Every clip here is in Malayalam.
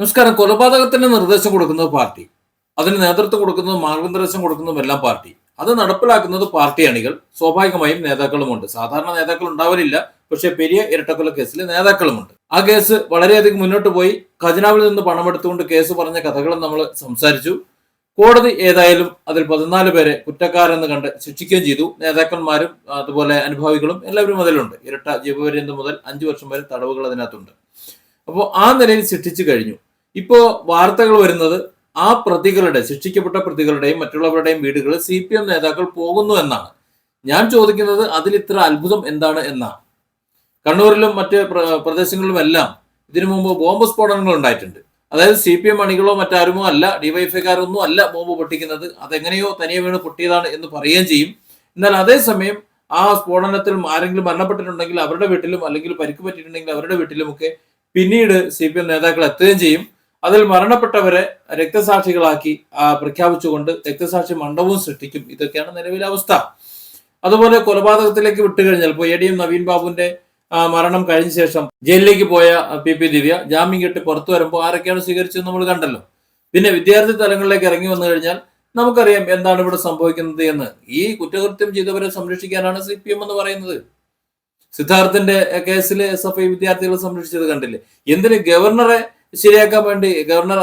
നമസ്കാരം. കൊലപാതകത്തിന് നിർദ്ദേശം കൊടുക്കുന്നത് പാർട്ടി, അതിന് നേതൃത്വം കൊടുക്കുന്നതും മാർഗനിർദ്ദേശം കൊടുക്കുന്നതും എല്ലാം പാർട്ടി, അത് നടപ്പിലാക്കുന്നത് പാർട്ടി അണികൾ, സ്വാഭാവികമായും നേതാക്കളുമുണ്ട്. സാധാരണ നേതാക്കൾ ഉണ്ടാവലില്ല, പക്ഷേ പെരിയ ഇരട്ടക്കൊല കേസിൽ നേതാക്കളുമുണ്ട്. ആ കേസ് വളരെയധികം മുന്നോട്ട് പോയി. ഖജനാവിൽ നിന്ന് പണമെടുത്തുകൊണ്ട് കേസ് പറഞ്ഞ കഥകളും നമ്മൾ സംസാരിച്ചു. കോടതി ഏതായാലും അതിൽ 14 പേരെ കുറ്റക്കാരെന്ന് കണ്ട് ശിക്ഷിക്കുകയും ചെയ്തു. നേതാക്കന്മാരും അതുപോലെ അനുഭാവികളും എല്ലാവരും അതിലുണ്ട്. ഇരട്ട ജീവപര്യന്തം മുതൽ 5 വർഷം വരെ തടവുകൾ അതിനകത്തുണ്ട്. അപ്പോൾ ആ നിലയിൽ ശിക്ഷിച്ചു കഴിഞ്ഞു. ഇപ്പോ വാർത്തകൾ വരുന്നത് ആ പ്രതികളുടെ, ശിക്ഷിക്കപ്പെട്ട പ്രതികളുടെയും മറ്റുള്ളവരുടെയും വീടുകളിൽ CPM നേതാക്കൾ പോകുന്നു എന്നാണ്. ഞാൻ ചോദിക്കുന്നത് അതിൽ ഇത്ര അത്ഭുതം എന്താണ് എന്നാണ്. കണ്ണൂരിലും മറ്റ് പ്രദേശങ്ങളിലുമെല്ലാം ഇതിനു മുമ്പ് ബോംബ് സ്ഫോടനങ്ങൾ ഉണ്ടായിട്ടുണ്ട്. അതായത് CPM അണികളോ മറ്റാരുമോ അല്ല, ഡിവൈഎഫ്ഐക്കാരൊന്നും അല്ല ബോംബ് പൊട്ടിക്കുന്നത്, അതെങ്ങനെയോ തനിയെ വീണ് പൊട്ടിയതാണ് എന്ന് പറയുകയും ചെയ്യും. എന്നാൽ അതേസമയം ആ സ്ഫോടനത്തിൽ ആരെങ്കിലും മരണപ്പെട്ടിട്ടുണ്ടെങ്കിൽ അവരുടെ വീട്ടിലും, അല്ലെങ്കിൽ പരിക്ക് പറ്റിയിട്ടുണ്ടെങ്കിൽ അവരുടെ വീട്ടിലുമൊക്കെ പിന്നീട് CPM നേതാക്കൾ എത്തുകയും ചെയ്യും. അതിൽ മരണപ്പെട്ടവരെ രക്തസാക്ഷികളാക്കി പ്രഖ്യാപിച്ചുകൊണ്ട് രക്തസാക്ഷി മണ്ഡപവും സൃഷ്ടിക്കും. ഇതൊക്കെയാണ് നിലവിലെ അവസ്ഥ. അതുപോലെ കൊലപാതകത്തിലേക്ക് വിട്ടുകഴിഞ്ഞാൽ ഇപ്പോൾ ADM നവീൻ ബാബുവിന്റെ മരണം കഴിഞ്ഞ ശേഷം ജയിലിലേക്ക് പോയ PP ദിവ്യ ജാമ്യം കിട്ടി പുറത്തു വരുമ്പോൾ ആരൊക്കെയാണ് സ്വീകരിച്ചത് നമ്മൾ കണ്ടല്ലോ. പിന്നെ വിദ്യാർത്ഥി തലങ്ങളിലേക്ക് ഇറങ്ങി വന്നു കഴിഞ്ഞാൽ നമുക്കറിയാം എന്താണ് ഇവിടെ സംഭവിക്കുന്നത് എന്ന്. ഈ കുറ്റകൃത്യം ചെയ്തവരെ സംരക്ഷിക്കാനാണ് CPM എന്ന് പറയുന്നത്. സിദ്ധാർത്ഥന്റെ കേസിൽ SFI വിദ്യാർത്ഥികളെ സംരക്ഷിച്ചത് കണ്ടില്ലേ? എന്തിന് ഗവർണറെ ശരിയാക്കാൻ വേണ്ടി,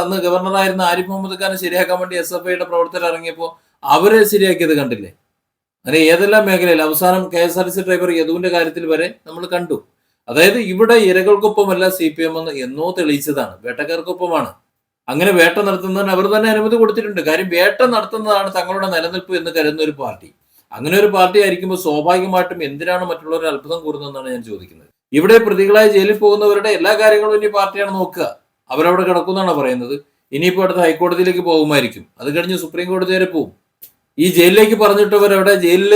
അന്ന് ഗവർണറായിരുന്ന ആരിഫ് മുഹമ്മദ് ഖാനെ ശരിയാക്കാൻ വേണ്ടി SFIയുടെ പ്രവർത്തകർ ഇറങ്ങിയപ്പോൾ അവരെ ശരിയാക്കിയത് കണ്ടില്ലേ? അങ്ങനെ ഏതെല്ലാം മേഖലയിൽ, അവസാനം KSRTC ഡ്രൈവർ യദുവിന്റെ കാര്യത്തിൽ വരെ നമ്മൾ കണ്ടു. അതായത് ഇവിടെ ഇരകൾക്കൊപ്പമല്ല CPM എന്ന് എന്നോ തെളിയിച്ചതാണ്, വേട്ടക്കാർക്കൊപ്പമാണ്. അങ്ങനെ വേട്ട നടത്തുന്നതിന് അവർ തന്നെ അനുമതി കൊടുത്തിട്ടുണ്ട്. കാര്യം വേട്ട നടത്തുന്നതാണ് തങ്ങളുടെ നിലനിൽപ്പ് എന്ന് കരുതുന്ന ഒരു പാർട്ടി. അങ്ങനെ ഒരു പാർട്ടി ആയിരിക്കുമ്പോൾ സ്വാഭാവികമായിട്ടും എന്തിനാണ് മറ്റുള്ളവർ അത്ഭുതം കൂടുന്നതെന്നാണ് ഞാൻ ചോദിക്കുന്നത്. ഇവിടെ പ്രതികളായി ജയിലിൽ പോകുന്നവരുടെ എല്ലാ കാര്യങ്ങളും ഇനി പാർട്ടിയാണ് നോക്കുക. അവരവിടെ കിടക്കുമെന്നാണ് പറയുന്നത്. ഇനിയിപ്പോൾ അടുത്ത ഹൈക്കോടതിയിലേക്ക് പോകുമായിരിക്കും. അത് കഴിഞ്ഞ് സുപ്രീം കോടതി വരെ പോകും. ഈ ജയിലിലേക്ക് പറഞ്ഞിട്ടവരവിടെ ജയിലിൽ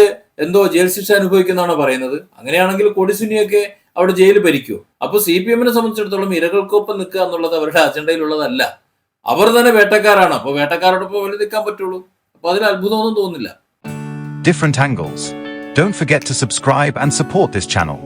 ജയിൽ ശിക്ഷ അനുഭവിക്കുന്നതാണ് പറയുന്നത്. അങ്ങനെയാണെങ്കിൽ കൊടിസുനിയൊക്കെ അവിടെ ജയിൽ ഭരിക്കുമോ? അപ്പൊ CPM-നെ സംബന്ധിച്ചിടത്തോളം ഇരകൾക്കൊപ്പം നിൽക്കുക എന്നുള്ളത് അവരുടെ അജണ്ടയിലുള്ളതല്ല. അവർ തന്നെ വേട്ടക്കാരാണ്. അപ്പൊ വേട്ടക്കാരോടൊപ്പം അവർ നിൽക്കാൻ പറ്റുള്ളൂ. അപ്പൊ അതിൽ അത്ഭുതമൊന്നും തോന്നില്ല. Different angles. Don't forget to subscribe and support this channel.